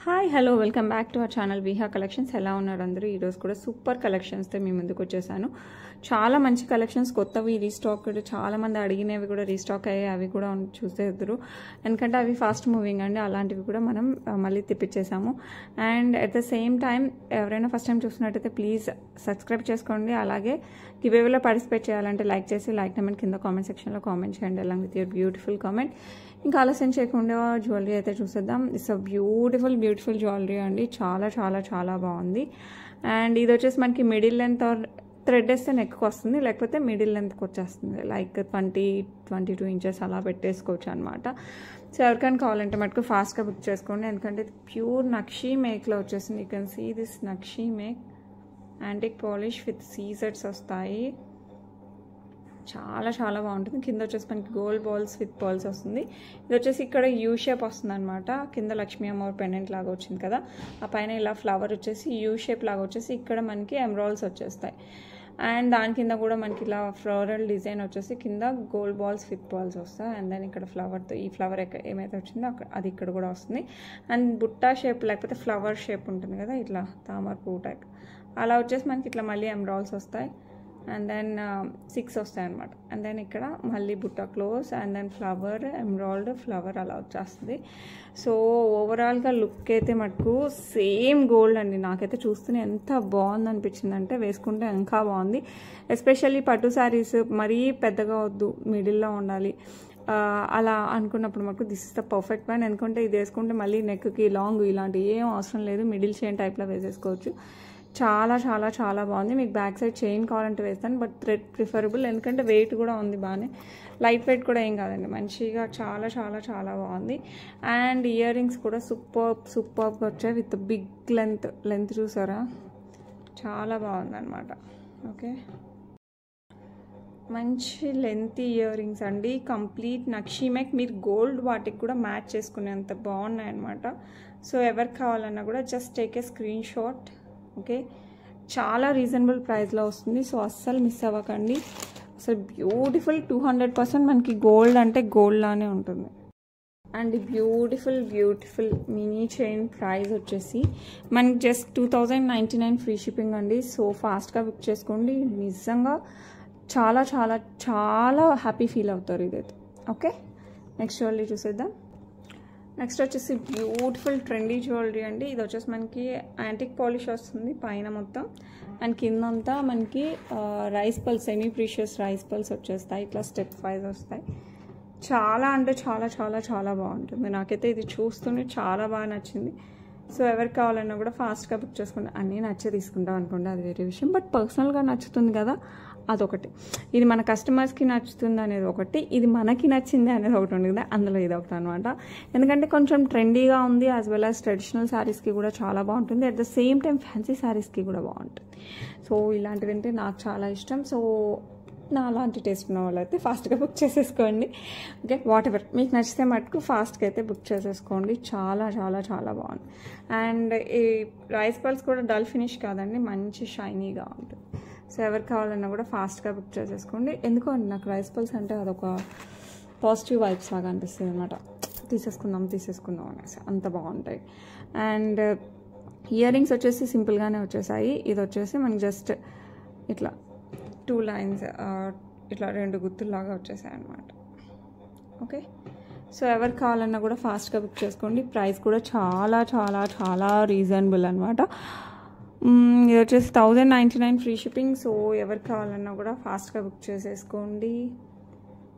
Hi hello welcome back to our channel Viha collections. ఎలా ఉన్నారు అందరూ? ఈరోజు కూడా సూపర్ కలెక్షన్స్తో మీ ముందుకు వచ్చేసాను. చాలా మంచి కలెక్షన్స్, కొత్తవి రీస్టాక్, చాలా మంది అడిగినవి కూడా రీస్టాక్ అయ్యాయి. అవి కూడా చూసేద్దరు, ఎందుకంటే అవి ఫాస్ట్ మూవింగ్ అండి. అలాంటివి కూడా మనం మళ్ళీ తెప్పించేసాము. And at the same time ఎవరైనా ఫస్ట్ టైం చూస్తున్నట్టయితే ప్లీజ్ సబ్స్క్రైబ్ చేసుకోండి. అలాగే గివేవేలో పార్టిసిపేట్ చేయాలంటే లైక్ చేసి లైక్ నెంబర్ కింద కామెంట్ సెక్షన్లో కామెంట్ చేయండి, along with your beautiful comment. ఇంకా ఆలస్యం చేయకుండా జ్యువెలరీ అయితే చూసేద్దాం. ఇట్స్ అ బ్యూటిఫుల్ జ్యువెలరీ అండి. చాలా చాలా చాలా బాగుంది. అండ్ ఇది వచ్చేసి మనకి మిడిల్ లెంత్ ఆర్ థ్రెడ్ వేస్తే నెక్కి వస్తుంది, లేకపోతే మిడిల్ లెంత్కి వచ్చేస్తుంది. లైక్ 20-22 ఇంచెస్ అలా పెట్టేసుకోవచ్చు అనమాట. సో ఎవరికైనా కావాలంటే మటుకు ఫాస్ట్గా బుక్ చేసుకోండి, ఎందుకంటే ఇది ప్యూర్ నక్షీ మేక్లో వచ్చేసింది. You can see this nakshi make, antique polish with సీజెట్స్ వస్తాయి. చాలా చాలా బాగుంటుంది. కింద వచ్చేసి మనకి గోల్డ్ బాల్స్ విత్ పర్ల్స్ వస్తుంది. ఇది వచ్చేసి ఇక్కడ యూ షేప్ వస్తుంది అనమాట. కింద లక్ష్మీ అమ్మవారి పెండెంట్ లాగా వచ్చింది కదా, ఆ పైన ఇలా ఫ్లవర్ వచ్చేసి యూ షేప్ లాగా వచ్చేసి ఇక్కడ మనకి ఎమరాల్డ్స్ వచ్చేస్తాయి. అండ్ దాని కింద కూడా మనకి ఇలా ఫ్లోరల్ డిజైన్ వచ్చేసి కింద గోల్డ్ బాల్స్ విత్ బాల్స్ వస్తాయి. అండ్ దెన్ ఇక్కడ ఫ్లవర్తో ఈ ఫ్లవర్ ఏమైతే వచ్చిందో అది ఇక్కడ కూడా వస్తుంది. అండ్ బుట్టా షేప్ లేకపోతే ఫ్లవర్ షేప్ ఉంటుంది కదా, ఇట్లా తామర పువ్వు టైప్ అలా వచ్చేసి మనకి ఇట్లా మళ్ళీ ఎమరాల్డ్స్ వస్తాయి. అండ్ దెన్ 6 వస్తాయి అనమాట. అండ్ దెన్ ఇక్కడ మళ్ళీ బుట్ట close, and then flower, emerald, flower అలా వచ్చేస్తుంది. సో ఓవరాల్గా లుక్ అయితే మటుకు సేమ్ గోల్డ్ అండి. నాకైతే చూస్తూనే ఎంత బాగుంది అనిపించింది అంటే, వేసుకుంటే ఇంకా బాగుంది. ఎస్పెషల్లీ పట్టు శారీస్ మరీ పెద్దగా వద్దు, మిడిల్లో ఉండాలి అలా అనుకున్నప్పుడు మాకు this is the perfect one. ఎందుకంటే ఇది వేసుకుంటే మళ్ళీ నెక్కి లాంగ్ ఇలాంటి ఏం అవసరం లేదు, మిడిల్ చైన్ టైప్లో వేసేసుకోవచ్చు. చాలా చాలా చాలా బాగుంది. మీకు బ్యాక్ సైడ్ చైన్ కావాలంటే వేస్తాను, బట్ థ్రెడ్ ప్రిఫరబుల్, ఎందుకంటే వెయిట్ కూడా ఉంది బాగానే, లైట్ వెయిట్ కూడా ఏం కాదండి, మంచిగా చాలా చాలా చాలా బాగుంది. అండ్ ఇయర్ రింగ్స్ కూడా సూపర్గా వచ్చాయి విత్ బిగ్ లెంత్ చూసారా, చాలా బాగుంది అనమాట. ఓకే, మంచి లెంత్ ఇయర్ రింగ్స్ అండి, కంప్లీట్ నక్షీ మేక్. మీరు గోల్డ్ వాటికి కూడా మ్యాచ్ చేసుకునేంత బాగున్నాయి అనమాట. సో ఎవరికి కావాలన్నా కూడా just take a screenshot. Okay, చాలా రీజనబుల్ ప్రైస్లో వస్తుంది. సో అస్సలు మిస్ అవ్వకండి. అసలు బ్యూటిఫుల్ 200% మనకి గోల్డ్ అంటే గోల్డ్ లానే ఉంటుంది. And beautiful mini chain price వచ్చేసి మనకి జస్ట్ 2099 ఫ్రీ షిప్పింగ్ అండి. సో ఫాస్ట్గా బుక్ చేసుకోండి, నిజంగా చాలా చాలా చాలా హ్యాపీ ఫీల్ అవుతారు ఇదైతే. ఓకే, నెక్స్ట్ జ్యువెలరీ చూసేద్దాం. నెక్స్ట్ వచ్చేసి బ్యూటిఫుల్ ట్రెండీ జ్యువెలరీ అండి. ఇది వచ్చేసి మనకి యాంటిక్ పాలిష్ వస్తుంది పైన మొత్తం, అండ్ కిందంతా మనకి rice pearls, semi precious rice pearls వచ్చేస్తాయి. ఇట్లా స్టెప్ వైజ్ వస్తాయి. చాలా అంటే చాలా చాలా చాలా బాగుంటుంది. నాకైతే ఇది చూస్తూనే చాలా బాగా నచ్చింది. సో ఎవరికి కావాలన్నా కూడా ఫాస్ట్గా బుక్ చేసుకోండి. అన్నీ నచ్చే తీసుకుంటాం అనుకోండి, అది వేరే విషయం, బట్ పర్సనల్గా నచ్చుతుంది కదా అదొకటి. ఇది మన కస్టమర్స్కి నచ్చుతుంది అనేది ఒకటి, ఇది మనకి నచ్చింది అనేది ఒకటి ఉంది కదా, అందులో ఇది ఒకటి అనమాట. ఎందుకంటే కొంచెం ట్రెండీగా ఉంది, యాజ్ వెల్ యాజ్ ట్రెడిషనల్ శారీస్కి కూడా చాలా బాగుంటుంది, at the same time fancy శారీస్కి కూడా బాగుంటుంది. సో ఇలాంటివి అంటే నాకు చాలా ఇష్టం. సో నా అలాంటి టేస్ట్ ఉన్న వాళ్ళైతే ఫాస్ట్గా బుక్ చేసేసుకోండి. ఓకే, వాట్ ఎవర్ మీకు నచ్చితే మటుకు ఫాస్ట్గా అయితే బుక్ చేసేసుకోండి. చాలా చాలా చాలా బాగుంది. అండ్ ఈ రైస్ పల్స్ కూడా డల్ ఫినిష్ కాదండి, మంచి షైనీగా ఉంటుంది. సో ఎవరికి కావాలన్నా కూడా ఫాస్ట్గా బుక్ చేసేసుకోండి. ఎందుకో నాకు రైస్ పల్స్ అంటే అదొక పాజిటివ్ వైబ్స్ లాగా అనిపిస్తుంది అనమాట. తీసేసుకుందాం అనేసి అంత బాగుంటాయి. అండ్ ఇయర్ రింగ్స్ వచ్చేసి సింపుల్గానే వచ్చేసాయి. ఇది వచ్చేసి మనకి జస్ట్ ఇట్లా 2 లైన్స్, ఇట్లా 2 గుత్తుల్లాగా వచ్చేసాయి అనమాట. ఓకే, సో ఎవరికి కావాలన్నా కూడా ఫాస్ట్గా బుక్ చేసుకోండి. ప్రైస్ కూడా చాలా చాలా చాలా రీజనబుల్ అనమాట. ఇది వచ్చేసి 1099 ఫ్రీ షిప్పింగ్. సో ఎవరికి కావాలన్నా కూడా ఫాస్ట్గా బుక్ చేసేసుకోండి.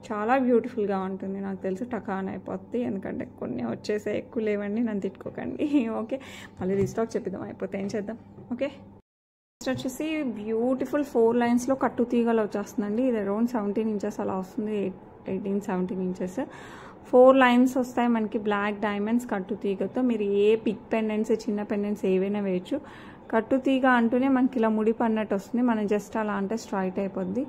చాలా బ్యూటిఫుల్గా ఉంటుంది. నాకు తెలిసి టకాన్ అయిపోద్ది, ఎందుకంటే కొన్ని వచ్చేసే ఎక్కువ లేవండి, నన్ను తిట్టుకోకండి. ఓకే, మళ్ళీ రీస్టాక్ చెప్పిద్దాం, అయిపోతే ఏం చేద్దాం. ఓకే, నెక్స్ట్ వచ్చేసి బ్యూటిఫుల్ 4 లైన్స్లో కట్టు తీగలు వచ్చేస్తుందండి. ఇది అరౌండ్ 17 ఇంచెస్ అలా వస్తుంది, 18-17 ఇంచెస్. 4 లైన్స్ వస్తాయి మనకి, బ్లాక్ డైమండ్స్ కట్టు తీగతో. మీరు ఏ బిగ్ పెండెంట్స్, చిన్న పెండెంట్స్ ఏవైనా వేయచ్చు. కట్టు తీగ అంటూనే మనకి ఇలా ముడి పడినట్టు వస్తుంది, మనం జస్ట్ అలా అంటే స్ట్రైట్ అయిపోద్ది.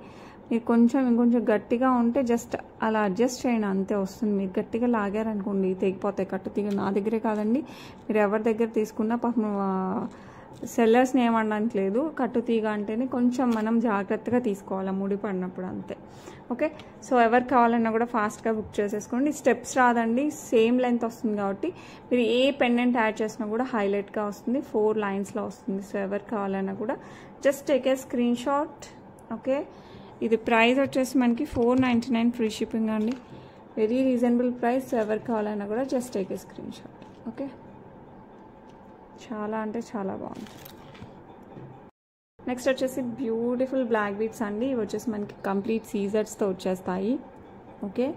మీరు ఇంకొంచెం గట్టిగా ఉంటే జస్ట్ అలా అడ్జస్ట్ చేయండి, అంతే వస్తుంది. మీరు గట్టిగా లాగారనుకోండి తెగిపోతాయి కట్టు తీగ. నా దగ్గరే కాదండి, మీరు ఎవరి దగ్గర తీసుకున్నా పాపం సెల్లర్స్ని ఏమనడానికి లేదు, కట్టుతీగ అంటేనే కొంచెం మనం జాగ్రత్తగా తీసుకోవాలి ముడి పడినప్పుడు అంతే. ఓకే, సో ఎవరు కావాలన్నా కూడా ఫాస్ట్గా బుక్ చేసేసుకోండి. స్టెప్స్ రాదండి, సేమ్ లెంత్ వస్తుంది కాబట్టి మీరు ఏ పెండెంట్ యాడ్ చేసినా కూడా హైలైట్గా వస్తుంది, 4 లైన్స్లో వస్తుంది. సో ఎవరు కావాలన్నా కూడా just take a screenshot. Okay, ఇది ప్రైస్ వచ్చేసి మనకి 499 ఫ్రీ షిప్పింగ్ అండి, వెరీ రీజనబుల్ ప్రైస్. సో ఎవరు కావాలన్నా కూడా just take a screenshot. Okay, చాలా అంటే చాలా బాగుంది. నెక్స్ట్ వచ్చేసి బ్యూటిఫుల్ బ్లాక్ బీడ్స్ అండి, ఇవి వచ్చేసి మనకి కంప్లీట్ సీజర్స్తో వచ్చేస్తాయి. ఓకే,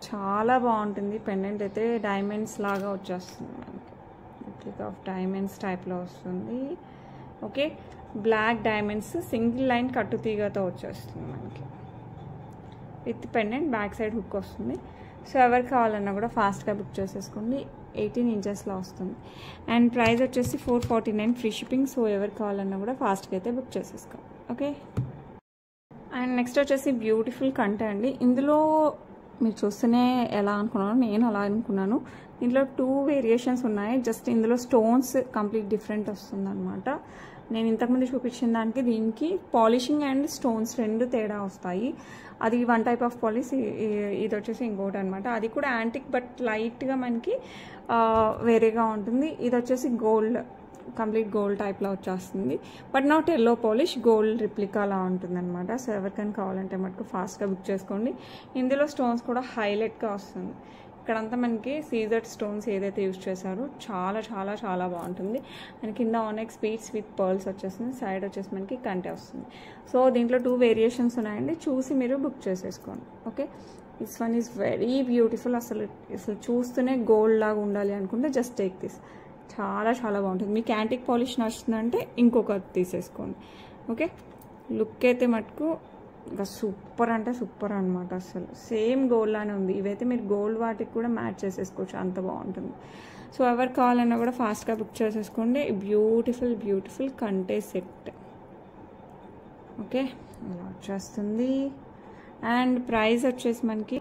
చాలా బాగుంటుంది. పెండెంట్ అయితే డైమండ్స్ లాగా వచ్చేస్తుంది మనకి, రిప్లిక్ ఆఫ్ డైమండ్స్ టైప్లో వస్తుంది. Okay, black diamonds single line కట్టుతీగతో వచ్చేస్తుంది మనకి, with pendant back side hook వస్తుంది. సో ఎవరు కావాలన్నా కూడా ఫాస్ట్గా బుక్ చేసేసుకోండి, 18 ఇంచెస్లో వస్తుంది. అండ్ ప్రైస్ వచ్చేసి 449 ఫ్రీ షిప్పింగ్. సో ఎవరు కావాలన్నా కూడా ఫాస్ట్గా అయితే బుక్ చేసేసుకోండి. ఓకే, అండ్ నెక్స్ట్ వచ్చేసి బ్యూటిఫుల్ కంటే అండి, ఇందులో మీరు చూస్తేనే ఎలా అనుకున్నాను, నేను అలా అనుకున్నాను. దీంట్లో 2 వేరియేషన్స్ ఉన్నాయి, జస్ట్ ఇందులో స్టోన్స్ కంప్లీట్ డిఫరెంట్ వస్తుంది అనమాట. నేను ఇంతకుముందు చూపించిన దానికి దీనికి పాలిషింగ్ అండ్ స్టోన్స్ 2 తేడా వస్తాయి. అది 1 టైప్ ఆఫ్ పాలిష్, ఇది వచ్చేసి ఇంకోటి అనమాట. అది కూడా యాంటిక్ బట్ లైట్గా మనకి వేరేగా ఉంటుంది. ఇది వచ్చేసి గోల్డ్, కంప్లీట్ గోల్డ్ టైప్లో వచ్చేస్తుంది, but not yellow polish, gold replica అలా ఉంటుంది అనమాట. సో ఎవరికైనా కావాలంటే మటుకు ఫాస్ట్గా బుక్ చేసుకోండి. ఇందులో స్టోన్స్ కూడా హైలైట్గా వస్తుంది. ఇక్కడంతా మనకి సీజర్డ్ స్టోన్స్ ఏదైతే యూజ్ చేశారో చాలా చాలా చాలా బాగుంటుంది. అండ్ కింద ఆనెక్స్ బీడ్స్ విత్ పర్ల్స్ వచ్చేస్తుంది, సైడ్ వచ్చేసి మనకి కంటే వస్తుంది. సో దీంట్లో 2 వేరియేషన్స్ ఉన్నాయండి, చూసి మీరు బుక్ చేసేసుకోండి. Okay, this one is very beautiful. అసలు చూస్తూనే గోల్డ్ లాగా ఉండాలి అనుకుంటే జస్ట్ టేక్ దిస్, చాలా చాలా బాగుంటుంది. మీకు యాంటిక్ పాలిష్ నచ్చుతుందంటే ఇంకొకటి తీసేసుకోండి. ఓకే, లుక్ అయితే మటుకు ఇంకా సూపర్ అంటే సూపర్ అనమాట. అసలు సేమ్ గోల్డ్ లానే ఉంది. ఇవైతే మీరు గోల్డ్ వాటికి కూడా మ్యాచ్ చేసేసుకోవచ్చు, అంత బాగుంటుంది. సో ఎవరు కావాలన్నా కూడా ఫాస్ట్గా బుక్ చేసేసుకోండి. బ్యూటిఫుల్ బ్యూటిఫుల్ కంటే సెట్. ఓకే, ఇలా వచ్చేస్తుంది. అండ్ ప్రైస్ వచ్చేసి మనకి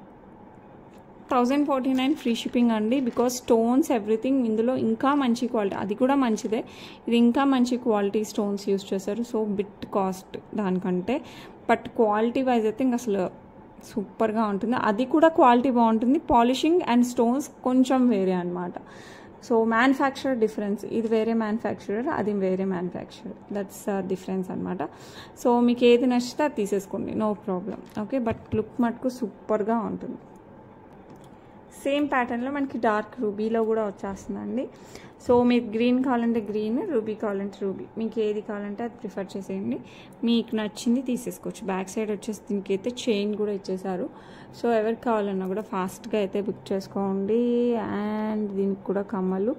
1049 ఫ్రీ షిప్పింగ్ అండి, బికాస్ స్టోన్స్ ఎవ్రీథింగ్ ఇందులో ఇంకా మంచి క్వాలిటీ, అది కూడా మంచిదే, ఇది ఇంకా మంచి క్వాలిటీ స్టోన్స్ యూస్ చేశారు. సో బిట్ కాస్ట్ దానికంటే, బట్ క్వాలిటీ వైజ్ అయితే ఇంకా అసలు సూపర్గా ఉంటుంది. అది కూడా క్వాలిటీ బాగుంటుంది, పాలిషింగ్ అండ్ స్టోన్స్ కొంచెం వేరే అనమాట. సో మ్యానుఫ్యాక్చరర్ డిఫరెన్స్, ఇది వేరే మ్యానుఫ్యాక్చరర్, అది వేరే మ్యానుఫ్యాక్చరర్, దట్స్ డిఫరెన్స్ అనమాట. సో మీకు ఏది నచ్చితే అది తీసేసుకోండి, no problem. Okay, but look మటుకు సూపర్గా ఉంటుంది. సేమ్ ప్యాటర్న్లో మనకి డార్క్ రూబీలో కూడా వచ్చేస్తుందండి. సో మీకు గ్రీన్ కావాలంటే గ్రీన్, రూబీ కావాలంటే రూబీ, మీకు ఏది కావాలంటే అది ప్రిఫర్ చేసేయండి, మీకు నచ్చింది తీసేసుకోవచ్చు. బ్యాక్ సైడ్ వచ్చేసి దీనికి అయితే చైన్ కూడా ఇచ్చేసారు. సో ఎవరికి కావాలన్నా కూడా ఫాస్ట్గా అయితే బుక్ చేసుకోండి. అండ్ దీనికి కూడా కమ్మలు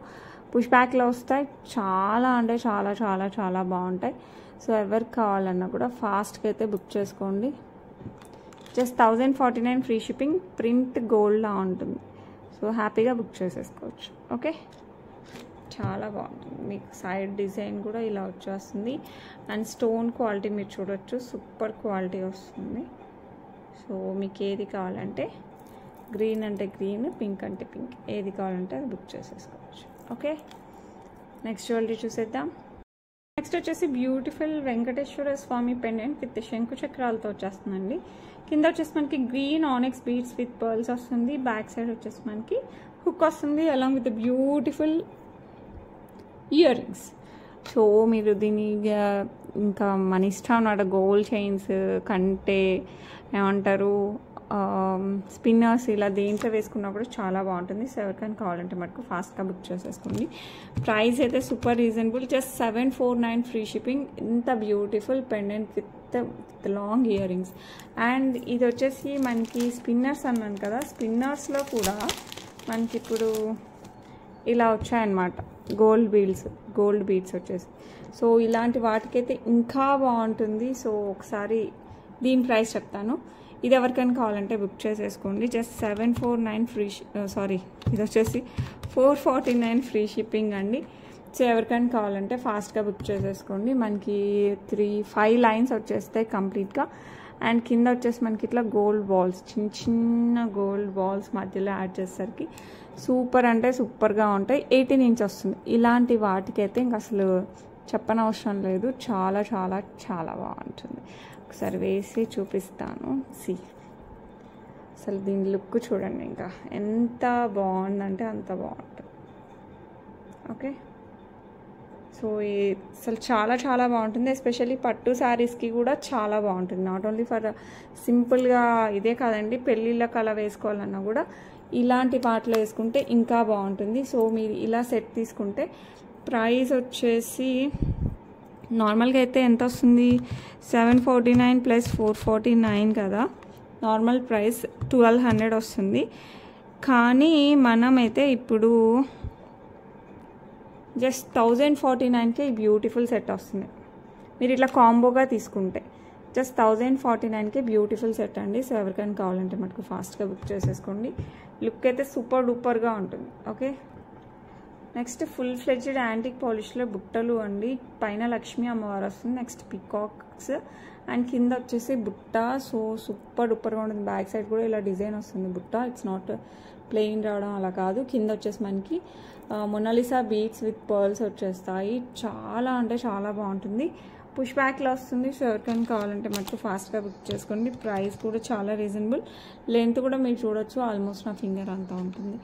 పుష్ బ్యాక్లో వస్తాయి, చాలా అంటే చాలా చాలా చాలా బాగుంటాయి. సో ఎవరికి కావాలన్నా కూడా ఫాస్ట్గా అయితే బుక్ చేసుకోండి. జస్ట్ 1049 ఫ్రీ షిప్పింగ్, ప్రింట్ గోల్డ్లా ఉంటుంది. సో హ్యాపీగా బుక్ చేసేసుకోవచ్చు. ఓకే, చాలా బాగుంటుంది. మీకు సైడ్ డిజైన్ కూడా ఇలా వచ్చేస్తుంది. అండ్ స్టోన్ క్వాలిటీ మీరు చూడొచ్చు, సూపర్ క్వాలిటీ వస్తుంది. సో మీకు ఏది కావాలంటే, గ్రీన్ అంటే గ్రీన్, పింక్ అంటే పింక్, ఏది కావాలంటే అది బుక్ చేసేసుకోవచ్చు. ఓకే, నెక్స్ట్ జ్యువెలరీ చూసేద్దాం. నెక్స్ట్ వచ్చేసి beautiful Venkateswara Swami pendant with శంకు చక్రాలతో వచ్చేస్తుందండి. కింద వచ్చేసి మనకి green onyx beads with pearls వస్తుంది, బ్యాక్ సైడ్ వచ్చేసి మనకి హుక్ వస్తుంది, along with beautiful ear rings. So మీరు దీన్ని ఇంకా మన ఇష్టం అన్నమాట, గోల్డ్ చైన్స్ కంటే ఏమంటారు స్పిన్నర్స్ ఇలా దేంట్లో వేసుకున్నా కూడా చాలా బాగుంటుంది. సో ఎవరికైనా కావాలంటే మటుకు ఫాస్ట్గా బుక్ చేసేసుకోండి. ప్రైస్ అయితే super reasonable, just 749 free shipping. ఇంత beautiful pendant with long earrings. And ఇది వచ్చేసి మనకి స్పిన్నర్స్ అన్నాను కదా, స్పిన్నర్స్లో కూడా మనకి ఇప్పుడు ఇలా వచ్చాయన్నమాట గోల్డ్ బీడ్స్ వచ్చేసి. సో ఇలాంటి వాటికైతే ఇంకా బాగుంటుంది. సో ఒకసారి దీని ప్రైస్ చెప్తాను, ఇది ఎవరికైనా కావాలంటే బుక్ చేసేసుకోండి. జస్ట్ 749 ఫ్రీ, సారీ ఇది వచ్చేసి 449 ఫ్రీ షిప్పింగ్ అండి. సో ఎవరికైనా కావాలంటే ఫాస్ట్గా బుక్ చేసేసుకోండి. మనకి 5 లైన్స్ వచ్చేస్తాయి కంప్లీట్గా. అండ్ కింద వచ్చేసి మనకి ఇట్లా గోల్డ్ బాల్స్, చిన్న చిన్న గోల్డ్ బాల్స్ మధ్యలో యాడ్ చేసేసరికి సూపర్ అంటే సూపర్గా ఉంటాయి. 18 ఇంచ్ వస్తుంది. ఇలాంటి వాటికైతే ఇంక అసలు చెప్పనవసరం లేదు. చాలా చాలా చాలా బాగుంటుంది. ఒకసారి వేసి చూపిస్తాను. అసలు దీని లుక్ చూడండి, ఇంకా ఎంత బాగుందంటే అంత బాగుంటుంది. ఓకే, సో అసలు చాలా చాలా బాగుంటుంది. ఎస్పెషల్లీ పట్టు శారీస్కి కూడా చాలా బాగుంటుంది. నాట్ ఓన్లీ ఫర్ సింపుల్గా ఇదే కాదండి, పెళ్ళిళ్ళకి అలా వేసుకోవాలన్నా కూడా ఇలాంటి వాటిలో వేసుకుంటే ఇంకా బాగుంటుంది. సో మీరు ఇలా సెట్ తీసుకుంటే ప్రైస్ వచ్చేసి నార్మల్గా అయితే ఎంత వస్తుంది, 749 ప్లస్ 449 కదా. నార్మల్ ప్రైస్ 1200 వస్తుంది. కానీ మనమైతే ఇప్పుడు జస్ట్ 1049కే బ్యూటిఫుల్ సెట్ వస్తుంది. మీరు ఇట్లా కాంబోగా తీసుకుంటే జస్ట్ 1049కే బ్యూటిఫుల్ సెట్ అండి. సో ఎవరికైనా కావాలంటే మటుకు ఫాస్ట్గా బుక్ చేసేసుకోండి. లుక్ అయితే సూపర్ డూపర్గా ఉంటుంది. Okay, next full fledged antique పాలిష్లో బుట్టలు అండి. పైన లక్ష్మీ అమ్మవారు వస్తుంది. నెక్స్ట్ పికాక్స్ అండ్ కింద వచ్చేసి బుట్ట. సో సూపర్ డూపర్గా ఉంటుంది. బ్యాక్ సైడ్ కూడా ఇలా డిజైన్ వస్తుంది బుట్ట. ఇట్స్ నాట్ ప్లెయిన్ రావడం అలా కాదు. కింద వచ్చేసి మనకి మొనాలిసా బీడ్స్ విత్ పర్ల్స్ వచ్చేస్తాయి. చాలా అంటే చాలా బాగుంటుంది. పుష్ బ్యాక్లో వస్తుంది. సో ఎవరికైనా కావాలంటే మటుకు ఫాస్ట్గా బుక్ చేసుకోండి. ప్రైస్ కూడా చాలా రీజనబుల్. లెంత్ కూడా మీరు చూడొచ్చు, ఆల్మోస్ట్ నా ఫింగర్ అంతా ఉంటుంది.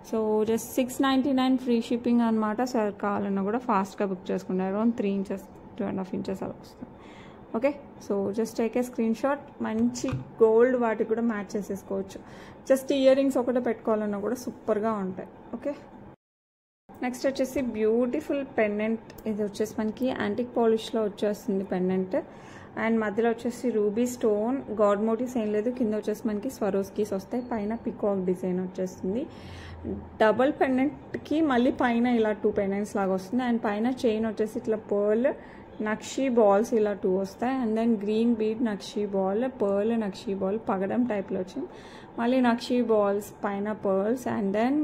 సో జస్ట్ 699 ఫ్రీ షిప్పింగ్ అనమాట. సో ఎవరికి కావాలన్నా కూడా ఫాస్ట్గా బుక్ చేసుకోండి. అరౌండ్ 3 ఇంచెస్ 2.5 ఇంచెస్ అలా వస్తుంది. Okay, so just take a screen shot. మంచి గోల్డ్ వాటికి కూడా మ్యాచ్ చేసేసుకోవచ్చు. జస్ట్ ఇయర్ రింగ్స్ ఒకటే పెట్టుకోవాలన్నా కూడా సూపర్గా ఉంటాయి. ఓకే, నెక్స్ట్ వచ్చేసి బ్యూటిఫుల్ పెండెంట్. ఇది వచ్చేసి మనకి యాంటిక్ పాలిష్లో వచ్చేస్తుంది పెండెంట్. అండ్ మధ్యలో వచ్చేసి రూబీ స్టోన్, గాడ్ మోటివ్స్ ఏం లేదు. కింద వచ్చేసి మనకి స్వరోస్కీస్ వస్తాయి. పైన పికాక్ డిజైన్ వచ్చేస్తుంది. డబల్ పెండెంట్కి మళ్ళీ పైన ఇలా 2 పెండెంట్స్ లాగా వస్తుంది. అండ్ పైన చైన్ వచ్చేసి ఇట్లా పర్ల్ నక్షీ బాల్స్ ఇలా 2 వస్తాయి. And then green bead nakshi ball, pearl nakshi ball పగడం టైప్లో వచ్చింది. మళ్ళీ నక్షీ బాల్స్, పైన పర్ల్స్, అండ్ దెన్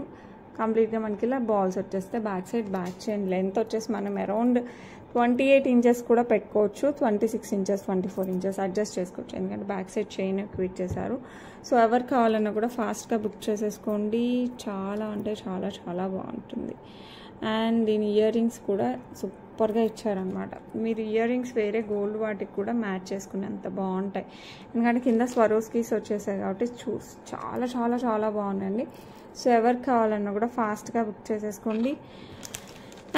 కంప్లీట్గా మనకి ఇలా బాల్స్ వచ్చేస్తే back side back chain. Length వచ్చేసి మనం అరౌండ్ 28 ఇంచెస్ కూడా పెట్టుకోవచ్చు. 26 ఇంచెస్ 24 ఇంచెస్ అడ్జస్ట్ చేసుకోవచ్చు. ఎందుకంటే బ్యాక్ సైడ్ చైన్ క్విట్ చేశారు. సో ఎవరు కావాలన్నా కూడా ఫాస్ట్గా బుక్ చేసేసుకోండి. చాలా అంటే చాలా చాలా బాగుంటుంది. అండ్ దీని ఇయర్ రింగ్స్ కూడా సూపర్గా ఇచ్చారనమాట. మీరు ఇయర్ రింగ్స్ వేరే గోల్డ్ వాటికి కూడా మ్యాచ్ చేసుకునేంత బాగుంటాయి. ఎందుకంటే కింద స్వరోస్కీస్ వచ్చేసాయి కాబట్టి చాలా చాలా చాలా బాగుందండి. సో ఎవరికి కావాలన్నా కూడా ఫాస్ట్గా బుక్ చేసేసుకోండి.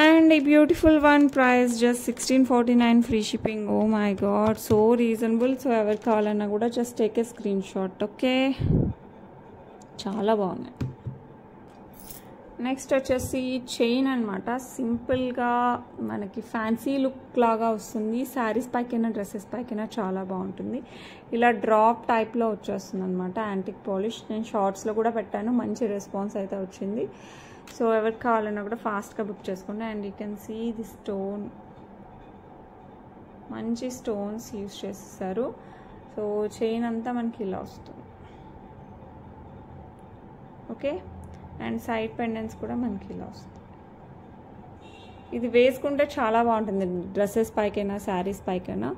అండ్ ఈ beautiful one price just 1649 free shipping. Oh my God, so reasonable. So ఎవరికి కావాలన్నా కూడా just take a screenshot. Okay, చాలా బాగున్నాయి. నెక్స్ట్ వచ్చేసి చైన్ అనమాట. సింపుల్గా మనకి ఫ్యాన్సీ లుక్ లాగా వస్తుంది. శారీస్ పైకైనా డ్రెస్సెస్ పైకైనా చాలా బాగుంటుంది. ఇలా డ్రాప్ టైప్లో వచ్చేస్తుంది అనమాట యాంటిక్ పాలిష్. నేను షార్ట్స్లో కూడా పెట్టాను, మంచి రెస్పాన్స్ అయితే వచ్చింది. సో ఎవరికి కావాలన్నా కూడా ఫాస్ట్గా బుక్ చేసుకోండి. And you can see the stone, మంచి స్టోన్స్ యూజ్ చేస్తారు. సో చైన్ అంతా మనకి ఇలా వస్తుంది. ఓకే, అండ్ సైడ్ పెండెంట్స్ కూడా మనకి ఇలా వస్తుంది. ఇది వేసుకుంటే చాలా బాగుంటుంది. డ్రెస్సెస్ పైకైనా శారీస్ పైకైనా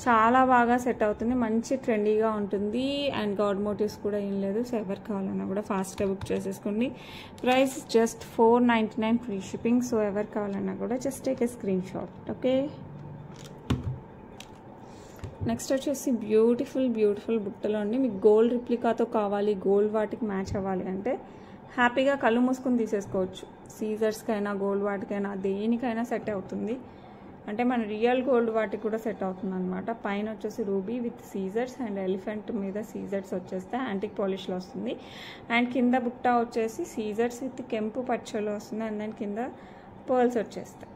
చాలా బాగా సెట్ అవుతుంది. మంచి ట్రెండీగా ఉంటుంది. అండ్ గాడ్ మోటివ్స్ కూడా ఏం లేదు. సో ఎవరు కావాలన్నా కూడా ఫాస్ట్గా బుక్ చేసేసుకోండి. Price just 499 free shipping. So ఎవరు కావాలన్నా కూడా just take a screenshot. Okay, next వచ్చేసి బ్యూటిఫుల్ బ్యూటిఫుల్ బుట్టలు అండి. మీకు గోల్డ్ రిప్లికాతో కావాలి, గోల్డ్ వాటికి మ్యాచ్ అవ్వాలి అంటే హ్యాపీగా కళ్ళు మూసుకొని తీసేసుకోవచ్చు. సీజర్స్కైనా గోల్డ్ వాటికైనా దేనికైనా సెట్ అవుతుంది. అంటే మన రియల్ గోల్డ్ వాటికి కూడా సెట్ అవుతుంది అనమాట. పైన వచ్చేసి రూబీ విత్ సీజర్స్ అండ్ ఎలిఫెంట్ మీద సీజర్స్ వచ్చేస్తే యాంటిక్ పాలిష్లో వస్తుంది. అండ్ కింద బుట్ట వచ్చేసి సీజర్స్ విత్ కెంపు పచ్చలో వస్తుంది. అండ్ దాని కింద పర్ల్స్ వచ్చేస్తాయి.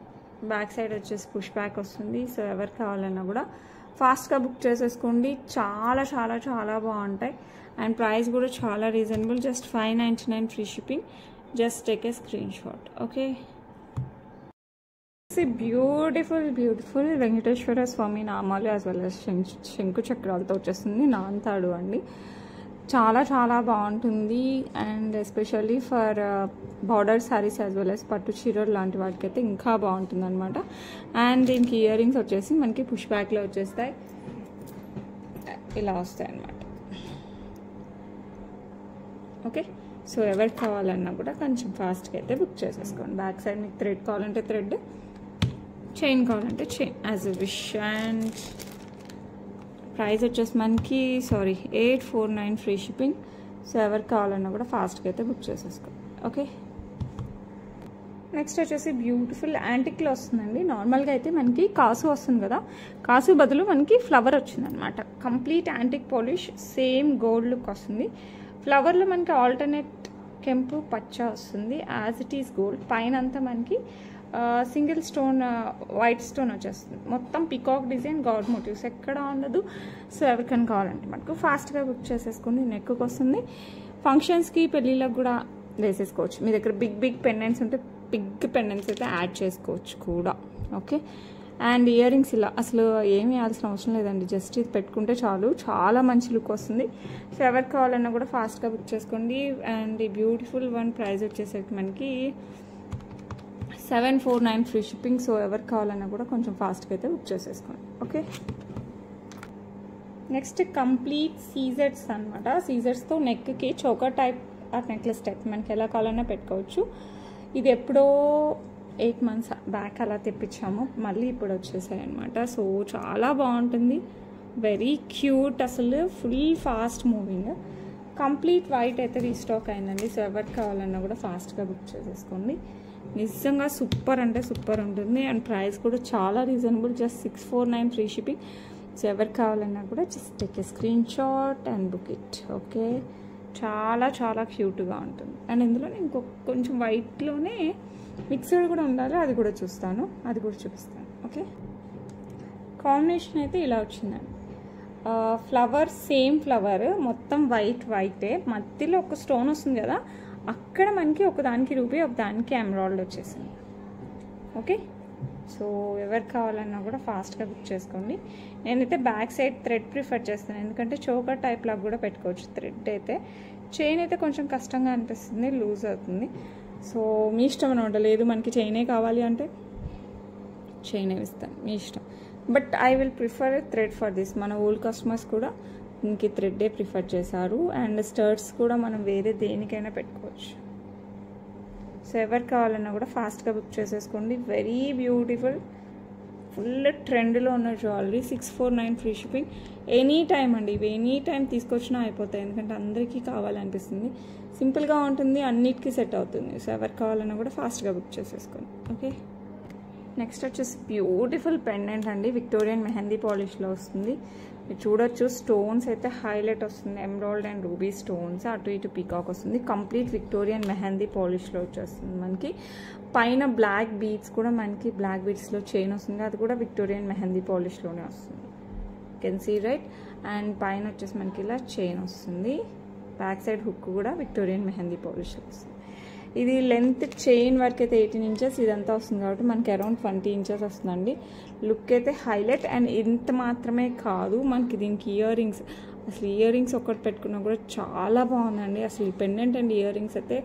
బ్యాక్ సైడ్ వచ్చేసి పుష్ బ్యాక్ వస్తుంది. సో ఎవరు కావాలన్నా కూడా ఫాస్ట్గా బుక్ చేసేసుకోండి. చాలా చాలా చాలా బాగుంటాయి. అండ్ ప్రైస్ కూడా చాలా reasonable. Just 599 free shipping. Just take a screenshot. Okay, beautiful beautiful Venkateswara Swamy నామాలు యాజ్ వెల్ as శంకు చక్రాలతో వచ్చేస్తుంది. నాంతాడు అండి. చాలా చాలా బాగుంటుంది. And especially for border saris as well as పట్టు చీరలు లాంటి వాటికైతే ఇంకా బాగుంటుంది అనమాట. అండ్ దీనికి ఇయర్ రింగ్స్ వచ్చేసి మనకి పుష్ బ్యాక్లో వచ్చేస్తాయి. ఇలా వస్తాయి అన్నమాట. ఓకే, సో ఎవరికి కావాలన్నా కూడా కొంచెం ఫాస్ట్గా అయితే బుక్ చేసేసుకోండి. బ్యాక్ సైడ్ మీకు థ్రెడ్ కావాలంటే థ్రెడ్, చైన్ కావాలంటే chain as a wish. And price వచ్చేసి మనకి 849 ఫ్రీ షిప్పింగ్. సో ఎవరికి కావాలన్నా కూడా ఫాస్ట్గా అయితే బుక్ చేసేసుకోండి. ఓకే, నెక్స్ట్ వచ్చేసి బ్యూటిఫుల్ యాంటిక్లో వస్తుందండి. నార్మల్గా అయితే మనకి కాసు వస్తుంది కదా, కాసు బదులు మనకి ఫ్లవర్ వచ్చిందనమాట. Complete antique polish, same gold look వస్తుంది. ఫ్లవర్లో మనకి ఆల్టర్నేట్ కెంపు పచ్చ వస్తుంది, యాజ్ ఇట్ ఈస్ గోల్డ్. పైన అంతా మనకి సింగిల్ స్టోన్ వైట్ స్టోన్ వచ్చేస్తుంది. మొత్తం పికాక్ డిజైన్, గాడ్ మోటివ్స్ ఎక్కడ ఉండదు. సో ఎవరికైనా కావాలంటే మనకు ఫాస్ట్గా బుక్ చేసేసుకుని నెక్కు వస్తుంది. ఫంక్షన్స్కి పెళ్ళిళ్ళకి కూడా వేసేసుకోవచ్చు. మీ దగ్గర బిగ్ పెండెంట్స్ ఉంటే బిగ్ పెండెంట్స్ అయితే యాడ్ చేసుకోవచ్చు కూడా. ఓకే, అండ్ ఇయర్ రింగ్స్ ఇలా అసలు ఏమి వేయాల్సిన అవసరం లేదండి, జస్ట్ ఇది పెట్టుకుంటే చాలు, చాలా మంచి లుక్ వస్తుంది. సో ఎవరికి కావాలన్నా కూడా ఫాస్ట్గా బుక్ చేసుకోండి. అండ్ ఈ బ్యూటిఫుల్ వన్ ప్రైస్ వచ్చేసరికి మనకి 749 ఫ్రీ షిప్పింగ్. సో ఎవరికి కావాలన్నా కూడా కొంచెం ఫాస్ట్గా అయితే బుక్ చేసేసుకోండి. ఓకే, నెక్స్ట్ కంప్లీట్ సీజర్స్ అనమాట. సీజర్స్తో నెక్కి చోకర్ టైప్ ఆ నెక్లెస్ టైప్ మనకి ఎలా కావాలన్నా పెట్టుకోవచ్చు. ఇది ఎప్పుడో 8 months బ్యాక్ అలా తెప్పించాము, మళ్ళీ ఇప్పుడు వచ్చేసాయి అనమాట. సో చాలా బాగుంటుంది, వెరీ క్యూట్, అసలు full fast moving. Complete white అయితే రీస్టాక్ అయిందండి. సో ఎవరికి కావాలన్నా కూడా ఫాస్ట్గా బుక్ చేసేసుకోండి. నిజంగా సూపర్ అంటే సూపర్ ఉంటుంది. అండ్ ప్రైస్ కూడా చాలా reasonable, just 649 free shipping. So ఎవరికి కావాలన్నా కూడా just take a screen shot and book it. Okay, చాలా క్యూట్గా ఉంటుంది. అండ్ ఇందులో నేను కొంచెం వైట్లోనే మిక్సర్ కూడా ఉండాలి, అది కూడా చూస్తాను, అది కూడా చూపిస్తాను. ఓకే, కాంబినేషన్ అయితే ఇలా వచ్చిందండి. ఫ్లవర్, సేమ్ ఫ్లవర్, మొత్తం వైటే, మధ్యలో ఒక స్టోన్ వస్తుంది కదా, అక్కడ మనకి ఒకదానికి రూబీ, ఒకదానికి ఎమరాల్డ్ వచ్చేసింది. ఓకే, సో ఎవరికి కావాలన్నా కూడా ఫాస్ట్గా బుక్ చేసుకోండి. నేనైతే బ్యాక్ సైడ్ థ్రెడ్ ప్రిఫర్ చేస్తాను, ఎందుకంటే చోకర్ టైప్ లాగా కూడా పెట్టుకోవచ్చు థ్రెడ్ అయితే. చైన్ అయితే కొంచెం కష్టంగా అనిపిస్తుంది, లూజ్ అవుతుంది. సో మీ ఇష్టం అనమాట, లేదు మనకి చైనే కావాలి అంటే చైన్ ఇస్తాను, మీ ఇష్టం. But I will prefer thread for this. మన ఓల్డ్ కస్టమర్స్ కూడా ఇంక థ్రెడ్డే ప్రిఫర్ చేశారు. అండ్ స్టర్ట్స్ కూడా మనం వేరే దేనికైనా పెట్టుకోవచ్చు. సో ఎవరికి కావాలన్నా కూడా ఫాస్ట్గా బుక్ చేసేసుకోండి. వెరీ బ్యూటిఫుల్, ఫుల్ ట్రెండ్లో ఉన్న jewellery. 649 free shipping. Any time అండి, ఇవి ఎనీ టైం తీసుకొచ్చినా అయిపోతాయి, ఎందుకంటే అందరికీ కావాలనిపిస్తుంది. సింపుల్గా ఉంటుంది, అన్నిటికీ సెట్ అవుతుంది. సో ఎవరికి కావాలన్నా కూడా ఫాస్ట్గా బుక్ చేసేసుకోండి. ఓకే, నెక్స్ట్ వచ్చేసి బ్యూటిఫుల్ పెండెంట్ అండి, విక్టోరియన్ మెహందీ పాలిష్లో వస్తుంది. మీరు చూడొచ్చు, స్టోన్స్ అయితే హైలైట్ వస్తుంది, ఎమరాల్డ్ అండ్ రూబీ స్టోన్స్, అటు ఇటు పీకాక్ వస్తుంది. కంప్లీట్ విక్టోరియన్ మెహందీ పాలిష్లో వచ్చేస్తుంది మనకి. పైన బ్లాక్ బీడ్స్ కూడా మనకి బ్లాక్ బీడ్స్లో చైన్ వస్తుంది, అది కూడా విక్టోరియన్ మెహందీ పాలిష్లోనే వస్తుంది. Can see right. అండ్ పైన వచ్చేసి మనకి ఇలా చైన్ వస్తుంది. బ్యాక్ సైడ్ హుక్ కూడా విక్టోరియన్ మెహందీ పాలిష్లో వస్తుంది. ఇది లెంత్ చైన్ వరకు అయితే 18 inches ఇదంతా వస్తుంది, కాబట్టి మనకి అరౌండ్ 20 inches వస్తుందండి. లుక్ అయితే హైలైట్. అండ్ ఇంత మాత్రమే కాదు, మనకి దీనికి ఇయర్ రింగ్స్, అసలు ఇయర్ రింగ్స్ ఒక్కటి పెట్టుకున్నా కూడా చాలా బాగుందండి. అసలు ఈ పెండెంట్ అండ్ ఇయర్ రింగ్స్ అయితే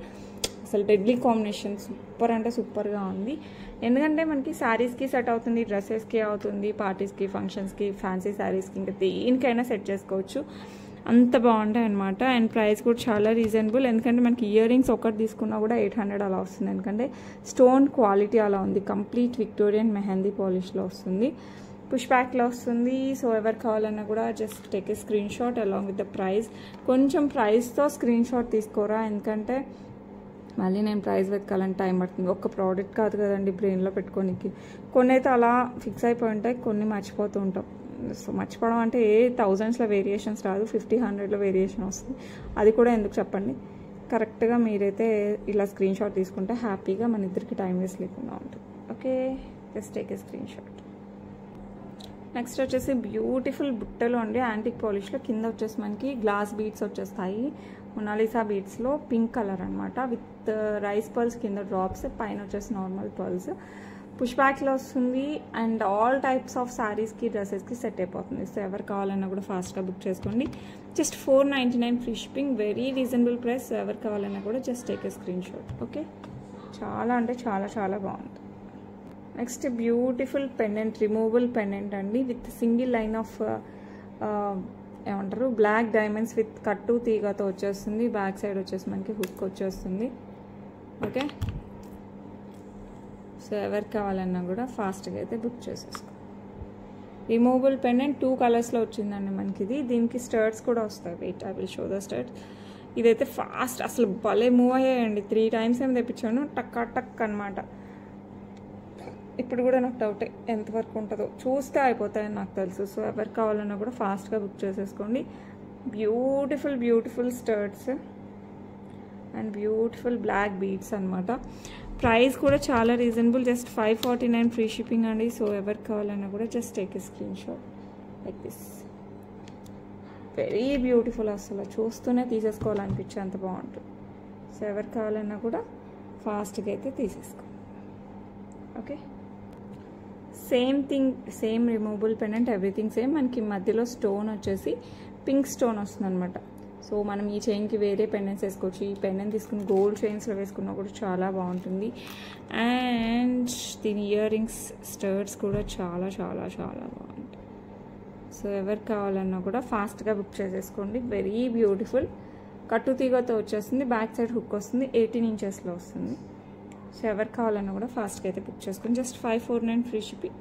అసలు డెడ్లీ కాంబినేషన్, సూపర్ అంటే సూపర్గా ఉంది. ఎందుకంటే మనకి శారీస్కి సెట్ అవుతుంది, డ్రెస్సెస్కి అవుతుంది, పార్టీస్కి, ఫంక్షన్స్కి, ఫ్యాన్సీ శారీస్కి, ఇంకా దేనికైనా సెట్ చేసుకోవచ్చు, అంత బాగుంటాయి అనమాట. అండ్ ప్రైస్ కూడా చాలా రీజనబుల్, ఎందుకంటే మనకి ఇయర్ రింగ్స్ ఒకటి తీసుకున్నా కూడా 800 అలా వస్తుంది, ఎందుకంటే స్టోన్ క్వాలిటీ అలా ఉంది. కంప్లీట్ విక్టోరియన్ మెహందీ పాలిష్లో వస్తుంది, పుష్ బ్యాక్లో వస్తుంది. సో ఎవరు కావాలన్నా కూడా just take a screen shot along with the price. కొంచెం ప్రైస్తో స్క్రీన్ షాట్ తీసుకోరా, ఎందుకంటే మళ్ళీ నేను ప్రైస్ వెతకాలని టైం పడుతుంది. ఒక్క ప్రోడక్ట్ కాదు కదండి బ్రెయిన్లో పెట్టుకోనికి, కొన్ని అయితే అలా ఫిక్స్ అయిపోయి ఉంటాయి, కొన్ని మర్చిపోతూ ఉంటాం. సో మర్చిపోవడం అంటే thousandsలో వేరియేషన్స్ రాదు, 50-100లో వేరియేషన్ వస్తుంది. అది కూడా ఎందుకు చెప్పండి, కరెక్ట్గా మీరైతే ఇలా స్క్రీన్ షాట్ తీసుకుంటే హ్యాపీగా మన ఇద్దరికి టైం వేస్ట్ లేకుండా ఉంటుంది. Okay, just take a screen shot. Next వచ్చేసి బ్యూటిఫుల్ బుట్టలు అండి, యాంటిక్ పాలిష్లో. కింద వచ్చేసి మనకి గ్లాస్ బీడ్స్ వచ్చేస్తాయి, మొనాలిసా బీడ్స్లో పింక్ కలర్ అనమాట, విత్ రైస్ పర్ల్స్ కింద డ్రాప్స్, పైన వచ్చేసి నార్మల్ పర్ల్స్. పుష్ బ్యాక్లో వస్తుంది. అండ్ ఆల్ టైప్స్ ఆఫ్ శారీస్కి, డ్రెస్సెస్కి సెట్ అయిపోతుంది. సో ఎవరు కావాలన్నా కూడా ఫాస్ట్గా బుక్ చేసుకోండి. Just 499 free shipping, very reasonable price. So ఎవరు కావాలన్నా కూడా just take a screenshot. Okay, చాలా అంటే చాలా బాగుంది. Next beautiful pendant, removable pendant అండి, విత్ సింగిల్ లైన్ ఆఫ్ ఏమంటారు బ్లాక్ డైమండ్స్ విత్ కట్టు తీగతో వచ్చేస్తుంది. బ్యాక్ సైడ్ వచ్చేసి మనకి హుక్ వచ్చేస్తుంది. ఓకే, సో ఎవరికి కావాలన్నా కూడా ఫాస్ట్గా అయితే బుక్ చేసేసుకో. రిమూవబుల్ పెండెంట్ 2 కలర్స్లో వచ్చిందండి మనకి ఇది. దీనికి స్టర్ట్స్ కూడా వస్తాయి. Wait, I will show the studs. ఇదైతే ఫాస్ట్ అసలు భలే మూవ్ అయ్యాయండి. 3 times ఏమి తెప్పించాను, టక్ టక్ అనమాట. ఇప్పుడు కూడా నాకు డౌటే ఎంతవరకు ఉంటుందో, చూస్తే అయిపోతాయని నాకు తెలుసు. సో ఎవరికి కావాలన్నా కూడా ఫాస్ట్గా బుక్ చేసేసుకోండి. బ్యూటిఫుల్ బ్యూటిఫుల్ స్టర్ట్స్ అండ్ బ్యూటిఫుల్ బ్లాక్ బీడ్స్ అనమాట. ప్రైస్ కూడా చాలా రీజనబుల్, జస్ట్ 549 ఫ్రీ షిప్పింగ్ అండి. సో ఎవరికి కావాలన్నా కూడా just take a screenshot like this. Very beautiful, అసలు చూస్తూనే తీసేసుకోవాలనిపించే అంత బాగుంటుంది. సో ఎవరికి కావాలన్నా కూడా ఫాస్ట్గా అయితే తీసేసుకో. Okay, same thing, same removable pendant, everything same. మనకి మధ్యలో స్టోన్ వచ్చేసి పింక్ స్టోన్ వస్తుంది అనమాట. సో మనం ఈ చైన్కి వేరే పెండెంట్స్ వేసుకోవచ్చు. ఈ పెండెంట్ తీసుకుని గోల్డ్ చైన్స్లో వేసుకున్నా కూడా చాలా బాగుంటుంది. అండ్ దీని ఇయర్ రింగ్స్ స్టర్ట్స్ కూడా చాలా చాలా చాలా బాగుంటాయి. సో ఎవరికి కావాలన్నా కూడా ఫాస్ట్గా బుక్ చేసేసుకోండి. వెరీ బ్యూటిఫుల్, కట్టు తీగతో వచ్చేస్తుంది. బ్యాక్ సైడ్ హుక్ వస్తుంది, 18 inchesలో వస్తుంది. సో ఎవరికి కావాలన్నా కూడా ఫాస్ట్గా అయితే బుక్ చేసుకోండి. Just 549 free shipping.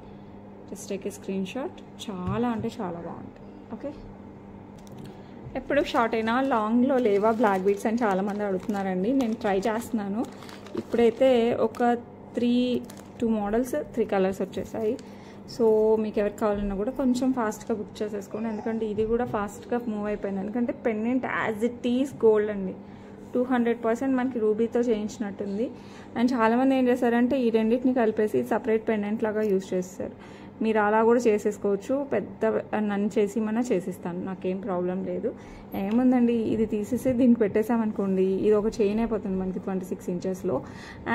Just take a screen shot. చాలా అంటే చాలా బాగుంటుంది. ఓకే, ఎప్పుడు షార్ట్ అయినా లాంగ్లో లేవా బ్లాక్ బీడ్స్ అని చాలామంది అడుగుతున్నారండి. నేను ట్రై చేస్తున్నాను. ఇప్పుడైతే ఒక 2 మోడల్స్ 3 కలర్స్ వచ్చేసాయి. సో మీకు ఎవరికి కావాలన్నా కూడా కొంచెం ఫాస్ట్గా బుక్ చేసేసుకోండి. ఎందుకంటే ఇది కూడా ఫాస్ట్గా మూవ్ అయిపోయింది. ఎందుకంటే pendant as it is gold అండి, 200% మనకి రూబీతో చేయించినట్టుంది. అండ్ చాలామంది ఏం చేస్తారంటే ఈ రెండింటిని కలిపేసి సపరేట్ పెండెంట్ లాగా యూజ్ చేస్తారు. మీరు అలా కూడా చేసేసుకోవచ్చు. పెద్ద నన్ను చేసి మన చేసిస్తాను, నాకేం ప్రాబ్లం లేదు. ఏముందండి, ఇది తీసేసి దీనికి పెట్టేసామనుకోండి, ఇది ఒక చైన్ అయిపోతుంది మనకి 26 inchesలో.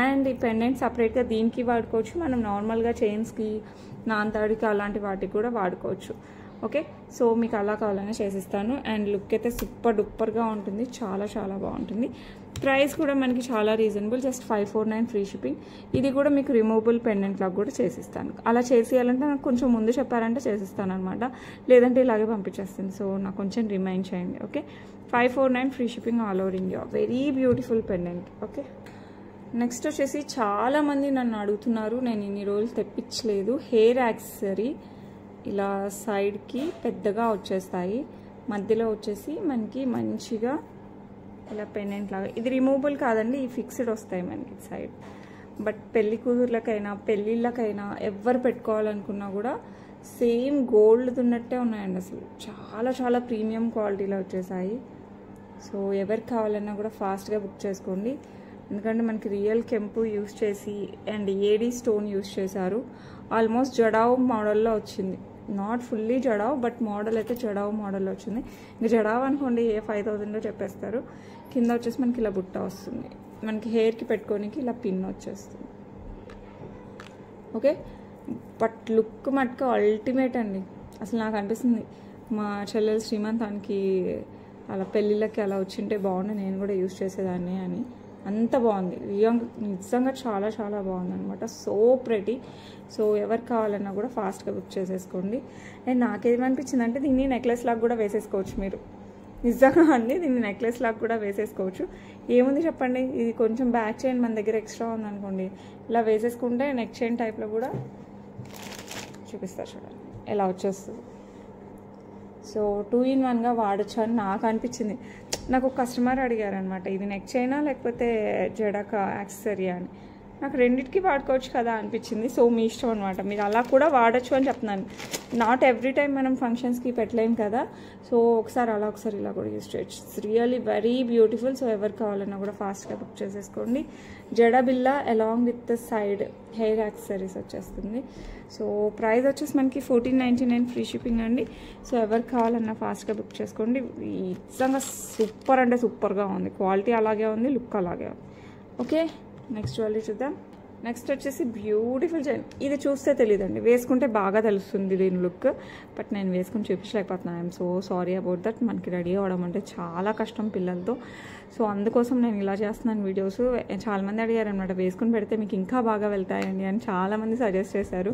అండ్ ఈ పెండెంట్ సపరేట్గా దీనికి వాడుకోవచ్చు. మనం నార్మల్గా చైన్స్కి, నాంతాడికి అలాంటి వాటికి కూడా వాడుకోవచ్చు. ఓకే, సో మీకు అలా కావాలనే చేసిస్తాను. అండ్ లుక్ అయితే సూపర్ డూపర్గా ఉంటుంది, చాలా చాలా బాగుంటుంది. ప్రైస్ కూడా మనకి చాలా రీజనబుల్, జస్ట్ 549 ఫ్రీ షిప్పింగ్. ఇది కూడా మీకు రిమూవబుల్ పెండెంట్ లాగా కూడా చేసిస్తాను. అలా చేసేయాలంటే నాకు కొంచెం ముందు చెప్పారంటే చేసిస్తాను అనమాట, లేదంటే ఇలాగే పంపించేస్తాను. సో నాకు కొంచెం రిమైండ్ చేయండి. Okay, 549 free shipping all over India. Very beautiful pendant. Okay, next వచ్చేసి చాలామంది నన్ను అడుగుతున్నారు, నేను ఇన్ని రోజులు తెప్పించలేదు. హెయిర్ యాక్సెసరీ ఇలా సైడ్కి పెద్దగా వచ్చేస్తాయి, మధ్యలో వచ్చేసి మనకి మంచిగా ఇలా పెండెంట్ లాగా. ఇది రిమూవబుల్ కాదండి, ఈ ఫిక్స్డ్ వస్తాయి మనకి సైడ్. బట్ పెళ్లి కూతుర్లకైనా పెళ్ళిళ్ళకైనా ఎవరు పెట్టుకోవాలనుకున్నా కూడా సేమ్ గోల్డ్ ఉన్నట్టే ఉన్నాయండి. అసలు చాలా చాలా ప్రీమియం క్వాలిటీలో వచ్చేసాయి. సో ఎవరికి కావాలన్నా కూడా ఫాస్ట్గా బుక్ చేసుకోండి. ఎందుకంటే మనకి రియల్ కెంపు యూస్ చేసి అండ్ ఏడీ స్టోన్ యూస్ చేశారు. ఆల్మోస్ట్ జడావ్ మోడల్లో వచ్చింది, not fully jadau, but model అయితే జడావ్ మోడల్లో వచ్చింది. ఇంకా జడావ్ అనుకోండి ఏ 5000 చెప్పేస్తారు. కింద వచ్చేసి మనకి ఇలా బుట్ట వస్తుంది, మనకి హెయిర్కి పెట్టుకోనికి ఇలా పిన్ వచ్చేస్తుంది. ఓకే, బట్ లుక్ మటుకు అల్టిమేట్ అండి. అసలు నాకు అనిపిస్తుంది మా చెల్లెలు శ్రీమంతానికి అలా పెళ్ళిళ్ళకి అలా వచ్చింటే బాగుంది, నేను కూడా యూస్ చేసేదాన్ని అని. అంత బాగుంది, నిజంగా చాలా చాలా బాగుంది అనమాట. So pretty. సో ఎవరికి కావాలన్నా కూడా ఫాస్ట్గా బుక్ చేసేసుకోండి. అండ్ నాకేమనిపించింది అంటే దీన్ని నెక్లెస్ లాగా కూడా వేసేసుకోవచ్చు మీరు. నిజంగా అండి, దీన్ని నెక్లెస్ లాగా కూడా వేసేసుకోవచ్చు. ఏముంది చెప్పండి, ఇది కొంచెం బ్యాక్ చైన్ మన దగ్గర ఎక్స్ట్రా ఉందనుకోండి, ఇలా వేసేసుకుంటే నెక్ చైన్ టైప్లో కూడా చూపిస్తారు చూడండి, ఎలా వచ్చేస్తుంది. సో 2 in 1గా వాడచ్చు అని నాకు అనిపించింది. నాకు ఒక కస్టమర్ అడిగారనమాట, ఇది నెక్ చైనా లేకపోతే జడక యాక్సెసరీ అని. నాకు రెండింటికి వాడుకోవచ్చు కదా అనిపించింది. సో మీ ఇష్టం అనమాట, మీరు అలా కూడా వాడచ్చు అని చెప్తున్నాను. నాట్ ఎవ్రీ టైం మనం ఫంక్షన్స్కి పెట్టలేం కదా. సో ఒకసారి అలా ఒకసారి ఇలా కూడా యూస్ చేయొచ్చు. It's really very beautiful. So ఎవరు కావాలన్నా కూడా ఫాస్ట్గా బుక్ చేసేసుకోండి. జడబిల్లా along with the side hair accessories వచ్చేస్తుంది. సో ప్రైస్ వచ్చేసి మనకి 1499 ఫ్రీ షిప్పింగ్ అండి. సో ఎవరికి కావాలన్నా ఫాస్ట్గా బుక్ చేసుకోండి. నిజంగా సూపర్ అంటే సూపర్గా ఉంది, క్వాలిటీ అలాగే ఉంది, లుక్ అలాగే ఉంది. ఓకే, నెక్స్ట్ జ్యువెలరీ చూద్దాం. నెక్స్ట్ వచ్చేసి బ్యూటిఫుల్ చైన్. ఇది చూస్తే తెలియదండి, వేసుకుంటే బాగా తెలుస్తుంది దీని లుక్. బట్ నేను వేసుకుని చూపించలేకపోతున్నాను. I'm so sorry about that. మనకి రెడీ అవ్వడం అంటే చాలా కష్టం పిల్లలతో. సో అందుకోసం నేను ఇలా చేస్తున్నాను వీడియోస్. చాలామంది అడిగారు అనమాట, వేసుకుని పెడితే మీకు ఇంకా బాగా వెళ్తాయండి అని చాలామంది సజెస్ట్ చేశారు.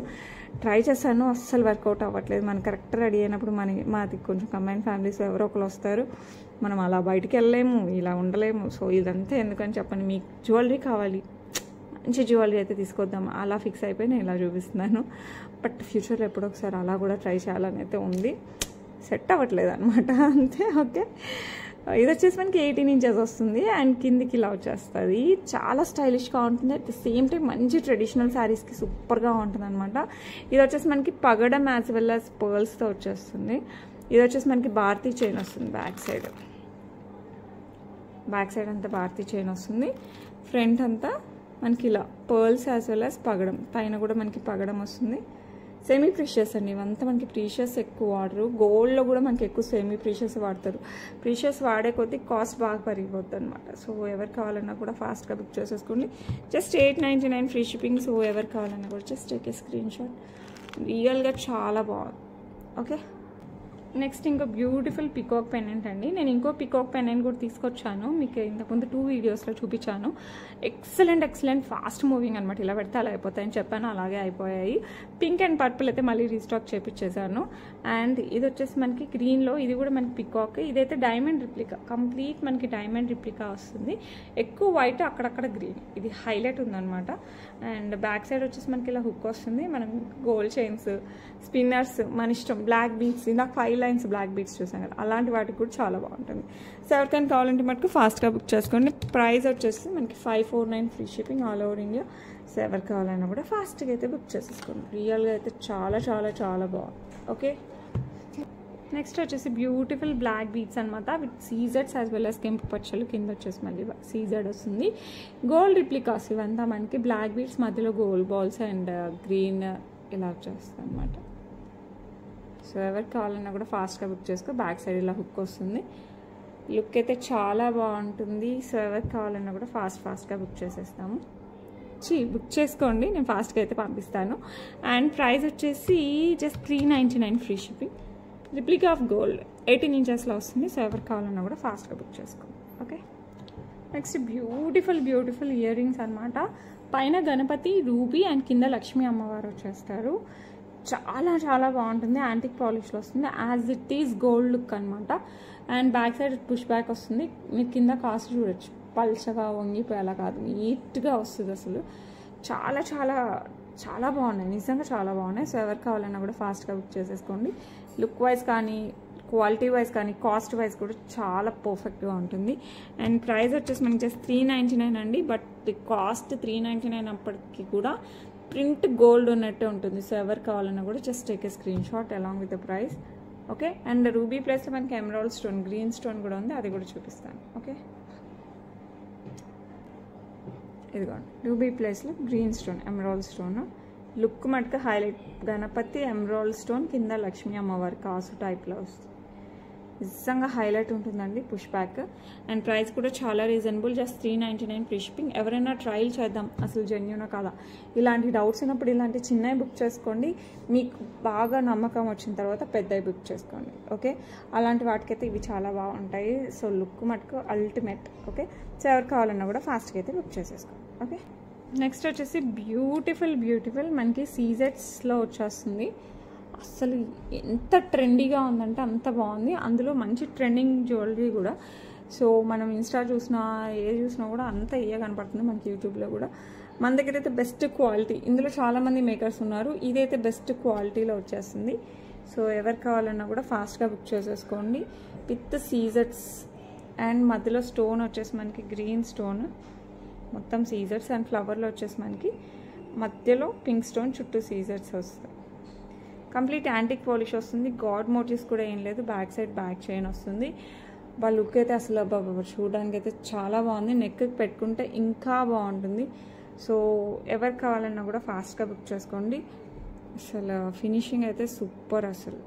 ట్రై చేశాను, అస్సలు వర్కౌట్ అవ్వట్లేదు. మనం కరెక్ట్ రెడీ అయినప్పుడు మాది కొంచెం కంబైన్ ఫ్యామిలీస్ ఎవరో ఒకరు వస్తారు, మనం అలా బయటికి వెళ్ళలేము, ఇలా ఉండలేము. సో ఇదంతా ఎందుకని చెప్పండి. మీకు జ్యువెలరీ కావాలి, మంచి జ్యువెలరీ అయితే తీసుకొద్దాం అలా ఫిక్స్ అయిపోయి నేను ఇలా చూపిస్తున్నాను. బట్ ఫ్యూచర్లో ఎప్పుడో ఒకసారి అలా కూడా ట్రై చేయాలని అయితే ఉంది. సెట్ అవ్వట్లేదు అనమాట అంతే. ఓకే, ఇది వచ్చేసి మనకి 18 ఇంచెస్ వస్తుంది అండ్ కిందికి ఇలా వచ్చేస్తుంది. చాలా స్టైలిష్గా ఉంటుంది. అట్ ద సేమ్ టైం మంచి ట్రెడిషనల్ శారీస్కి సూపర్గా ఉంటుంది అనమాట. ఇది వచ్చేసి మనకి పగడం యాజ్ వెల్ యాజ్ పర్ల్స్తో వచ్చేస్తుంది. ఇది వచ్చేసి మనకి భారతీ చైన్ వస్తుంది. బ్యాక్ సైడ్ అంతా భారతీ చైన్ వస్తుంది. ఫ్రంట్ అంతా మనకి ఇలా పర్ల్స్ యాజ్ వెల్ యాజ్ పగడం, పైన కూడా మనకి పగడం వస్తుంది. సెమీ ప్రీషియస్ అండి, ఇవంతా మనకి ప్రీషియస్ ఎక్కువ వాడరు. గోల్డ్లో కూడా మనకి ఎక్కువ సెమీ ప్రీషియస్ వాడతారు. ప్రీషియస్ వాడే కొద్దీ కాస్ట్ బాగా పెరిగిపోద్ది అనమాట. సో ఎవరు కావాలన్నా కూడా ఫాస్ట్గా బుక్ చేసేసుకోండి. Just 899 free shipping. సో ఎవరు కావాలన్నా కూడా just take a screen shot. రియల్గా చాలా బాగుంది. ఓకే, నెక్స్ట్ ఇంకో బ్యూటిఫుల్ పికాక్ పెండెంట్ అండి. నేను ఇంకో పికాక్ పెండెంట్ కూడా తీసుకొచ్చాను, మీకు ఇంతకుముందు 2 వీడియోస్లో చూపించాను. ఎక్సలెంట్ ఫాస్ట్ మూవింగ్ అనమాట. ఇలా పెడితే అలా అయిపోతాయని చెప్పాను, అలాగే అయిపోయాయి. పింక్ అండ్ పర్పుల్ అయితే మళ్ళీ రీస్టాక్ చేపించేసాను. అండ్ ఇది వచ్చేసి మనకి గ్రీన్లో, ఇది కూడా మనకి పికాక్. ఇదైతే డైమండ్ రిప్లికా, కంప్లీట్ మనకి డైమండ్ రిప్లికా వస్తుంది. ఎక్కువ వైట్, అక్కడక్కడ గ్రీన్, ఇది హైలైట్ ఉందన్నమాట. అండ్ బ్యాక్ సైడ్ వచ్చేసి మనకి ఇలా హుక్ వస్తుంది. మనం గోల్డ్ చైన్స్, స్పిన్నర్స్ మన ఇష్టం. బ్లాక్ బీట్స్, నాకు 5 లైన్స్ బ్లాక్ బీట్స్ చూసాను కదా, అలాంటి వాటికి కూడా చాలా బాగుంటుంది. సో ఎవరికైనా కావాలంటే మటుకు ఫాస్ట్గా బుక్ చేసుకోండి. ప్రైస్ వచ్చేసి మనకి 549 free shipping all over India. So ఎవరు కావాలన్నా కూడా ఫాస్ట్గా అయితే బుక్ చేసేసుకోండి. రియల్గా అయితే చాలా బాగుంది. ఓకే, నెక్స్ట్ వచ్చేసి బ్యూటిఫుల్ బ్లాక్ బీట్స్ అనమాట, విత్ సీజెడ్స్ యాజ్ వెల్ యాజ్ కెంపు పచ్చలు. కింద వచ్చేసి మళ్ళీ సీజెడ్ వస్తుంది. గోల్డ్ రిప్లికాస్ ఇవంతా మనకి బ్లాక్ బీట్స్, మధ్యలో గోల్డ్ బాల్స్ అండ్ గ్రీన్ ఇలా వచ్చేస్తుంది అనమాట. సో ఎవరికి కావాలన్నా కూడా ఫాస్ట్గా బుక్ చేసుకో. బ్యాక్ సైడ్ ఇలా హుక్ వస్తుంది. లుక్ అయితే చాలా బాగుంటుంది. సో ఎవరికి కావాలన్నా కూడా ఫాస్ట్గా బుక్ చేసేస్తాము. బుక్ చేసుకోండి, నేను ఫాస్ట్గా అయితే పంపిస్తాను. అండ్ ప్రైస్ వచ్చేసి just 399 free shipping. Replica of gold 18 ఇంచెస్లో వస్తుంది. సో ఎవరికి కావాలన్నా కూడా ఫాస్ట్గా బుక్ చేసుకోండి. Okay, next beautiful ear rings అనమాట. పైన గణపతి, రూబీ అండ్ కింద లక్ష్మీ అమ్మవారు వచ్చేస్తారు. చాలా బాగుంటుంది. యాంటిక్ పాలిష్లో వస్తుంది. As it is gold look అనమాట. And back side push back వస్తుంది. మీరు కింద కాస్ట్ చూడొచ్చు, పల్చగా వంగిపోయేలా కాదు, నీట్గా వస్తుంది. అసలు చాలా బాగున్నాయి, నిజంగా చాలా బాగున్నాయి. సో ఎవరికి కావాలన్నా కూడా ఫాస్ట్గా బుక్ చేసేసుకోండి. లుక్ వైజ్ కానీ, క్వాలిటీ వైజ్ కానీ, కాస్ట్ వైజ్ కూడా చాలా పర్ఫెక్ట్గా ఉంటుంది. అండ్ ప్రైస్ వచ్చేసి మనకి జస్ట్ 399 అండి. బట్ కాస్ట్ 399 అప్పటికి కూడా ప్రింట్ గోల్డ్ ఉన్నట్టే ఉంటుంది. సో ఎవరు కావాలన్నా కూడా just take a screen shot along with the price. Okay, and ruby ప్లేస్లో మనకి ఎమరాల్డ్ స్టోన్, గ్రీన్ స్టోన్ కూడా ఉంది, అది కూడా చూపిస్తాను. ఓకే, ఇదిగోండి రూబీ ప్లేస్లో green stone, emerald stone. Look మటుకు హైలైట్. గణపతి, ఎమరాల్డ్ స్టోన్, కింద లక్ష్మీ అమ్మవారి కాసు టైప్లో వస్తుంది. నిజంగా హైలైట్ ఉంటుందండి పుష్ బ్యాక్. అండ్ ప్రైస్ కూడా చాలా రీజనబుల్, జస్ట్ 399 ఫ్రీ షిప్పింగ్. ఎవరైనా ట్రయల్ చేద్దాం అసలు జెన్యూనా కాదా, ఇలాంటి డౌట్స్ ఉన్నప్పుడు ఇలాంటి చిన్నవి బుక్ చేసుకోండి. మీకు బాగా నమ్మకం వచ్చిన తర్వాత పెద్దవి బుక్ చేసుకోండి. ఓకే, అలాంటి వాటికైతే ఇవి చాలా బాగుంటాయి. సో లుక్ మటుకు అల్టిమేట్. ఓకే, సో ఎవరు కావాలన్నా కూడా ఫాస్ట్గా అయితే బుక్ చేసేసుకోండి. ఓకే, నెక్స్ట్ వచ్చేసి బ్యూటిఫుల్ మనకి సీజెట్స్లో వచ్చేస్తుంది. అసలు ఎంత ట్రెండీగా ఉందంటే అంత బాగుంది. అందులో మంచి ట్రెండింగ్ జ్యువెలరీ కూడా. సో మనం ఇన్స్టా చూసినా ఏది చూసినా కూడా అంత ఇయ్య కనపడుతుంది మనకి యూట్యూబ్లో కూడా. మన దగ్గర అయితే బెస్ట్ క్వాలిటీ, ఇందులో చాలామంది మేకర్స్ ఉన్నారు, ఇదైతే బెస్ట్ క్వాలిటీలో వచ్చేస్తుంది. సో ఎవరు కావాలన్నా కూడా ఫాస్ట్గా బుక్ చేసేసుకోండి. విత్ సీజెట్స్ అండ్ మధ్యలో స్టోన్ వచ్చేసి మనకి గ్రీన్ స్టోన్, మొత్తం సీజర్స్ అండ్ ఫ్లవర్లో వచ్చేసి మనకి మధ్యలో పింక్ స్టోన్, చుట్టూ సీజర్స్ వస్తాయి. కంప్లీట్ యాంటిక్ పాలిష్ వస్తుంది. గాడ్ మోటివ్స్ కూడా ఏం లేదు. బ్యాక్ సైడ్ బ్యాక్ చైన్ వస్తుంది. వాళ్ళ లుక్ అయితే అసలు చూడడానికి అయితే చాలా బాగుంది. నెక్కి పెట్టుకుంటే ఇంకా బాగుంటుంది. సో ఎవరికి కావాలన్నా కూడా ఫాస్ట్గా బుక్ చేసుకోండి. అసలు ఫినిషింగ్ అయితే సూపర్ అసలు.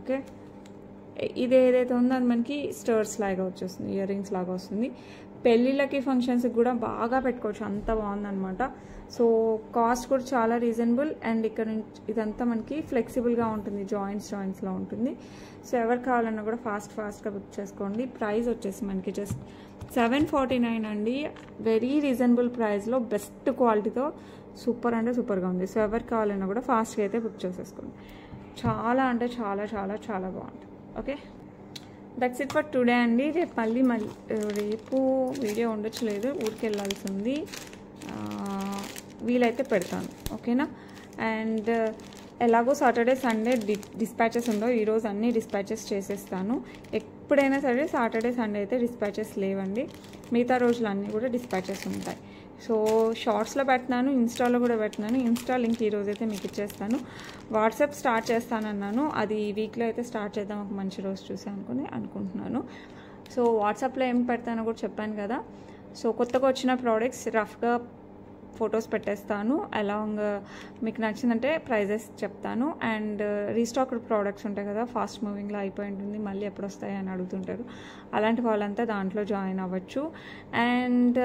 ఓకే, ఇది ఏదైతే ఉందో అది మనకి స్టర్స్ లాగా వచ్చేస్తుంది, ఇయర్ రింగ్స్ లాగా వస్తుంది. పెళ్ళిళ్ళకి ఫంక్షన్స్కి కూడా బాగా పెట్టుకోవచ్చు, అంత బాగుందనమాట. సో కాస్ట్ కూడా చాలా రీజనబుల్. అండ్ ఇక్కడ నుంచి ఇదంతా మనకి ఫ్లెక్సిబుల్గా ఉంటుంది, జాయింట్స్లో ఉంటుంది. సో ఎవరు కావాలన్నా కూడా ఫాస్ట్గా బుక్ చేసుకోండి. ప్రైస్ వచ్చేసి మనకి జస్ట్ 749 అండి. వెరీ రీజనబుల్ ప్రైస్లో బెస్ట్ క్వాలిటీతో సూపర్ అంటే సూపర్గా ఉంది. సో ఎవరు కావాలన్నా కూడా ఫాస్ట్గా అయితే బుక్ చేసేసుకోండి. చాలా అంటే చాలా చాలా చాలా బాగుంటుంది. Okay, that's it for today అండి. రేపు వీడియో ఉండొచ్చు, లేదు ఊరికి వెళ్ళాల్సి ఉంది. వీలైతే పెడతాను, ఓకేనా. అండ్ ఎలాగో సాటర్డే సండే డిస్పాచెస్ ఉండవు. ఈరోజు అన్నీ డిస్పాచెస్ చేసేస్తాను. ఎప్పుడైనా సరే సాటర్డే సండే అయితే డిస్పాచెస్ లేవండి. మిగతా రోజులు అన్నీ కూడా డిస్పాచెస్ ఉంటాయి. సో షార్ట్స్లో పెట్టినాను, ఇన్స్టాలో కూడా పెట్టినాను. ఇన్స్టా లింక్ ఈరోజైతే మీకు ఇచ్చేస్తాను. వాట్సాప్ స్టార్ట్ చేస్తానన్నాను, అది ఈ వీక్లో అయితే స్టార్ట్ చేద్దాం, ఒక మంచి రోజు చూసి అనుకుంటున్నాను. సో వాట్సాప్లో ఏం పెడతానో కూడా చెప్పాను కదా. సో కొత్తగా వచ్చిన ప్రోడక్ట్స్ రఫ్గా ఫొటోస్ పెట్టేస్తాను. అలాంగ్ మీకు నచ్చిందంటే ప్రైజెస్ చెప్తాను. అండ్ రీస్టాక్డ్ ప్రోడక్ట్స్ ఉంటాయి కదా, ఫాస్ట్ మూవింగ్లో అయిపోయి ఉంటుంది, మళ్ళీ ఎప్పుడు వస్తాయి అని అడుగుతుంటారు. అలాంటి వాళ్ళంతా దాంట్లో జాయిన్ అవ్వచ్చు. అండ్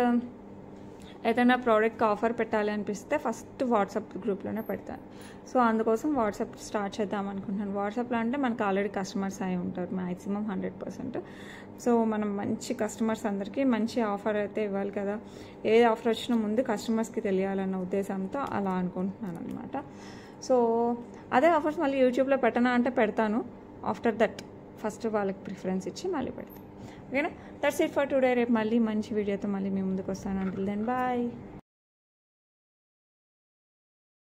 ఏదైనా ప్రోడక్ట్కి ఆఫర్ పెట్టాలి అనిపిస్తే ఫస్ట్ వాట్సాప్ గ్రూప్లోనే పెడతాను. సో అందుకోసం వాట్సాప్ స్టార్ట్ చేద్దాం అనుకుంటున్నాను. వాట్సాప్లో అంటే మనకు ఆల్రెడీ కస్టమర్స్ అయి ఉంటారు మ్యాక్సిమం 100%. సో మనం మంచి కస్టమర్స్ అందరికీ మంచి ఆఫర్ అయితే ఇవ్వాలి కదా. ఏది ఆఫర్ వచ్చినా ముందు కస్టమర్స్కి తెలియాలన్న ఉద్దేశంతో అలా అనుకుంటున్నాను అనమాట. సో అదే ఆఫర్స్ మళ్ళీ యూట్యూబ్లో పెట్టనా అంటే పెడతాను. ఆఫ్టర్ దట్ ఫస్ట్ వాళ్ళకి ప్రిఫరెన్స్ ఇచ్చి మళ్ళీ పెడతాను. ఓకేనా, దట్స్ ఇట్ ఫర్ టుడే. రేపు మళ్ళీ మంచి వీడియోతో మళ్ళీ మీ ముందుకు వస్తాను. Until then bye.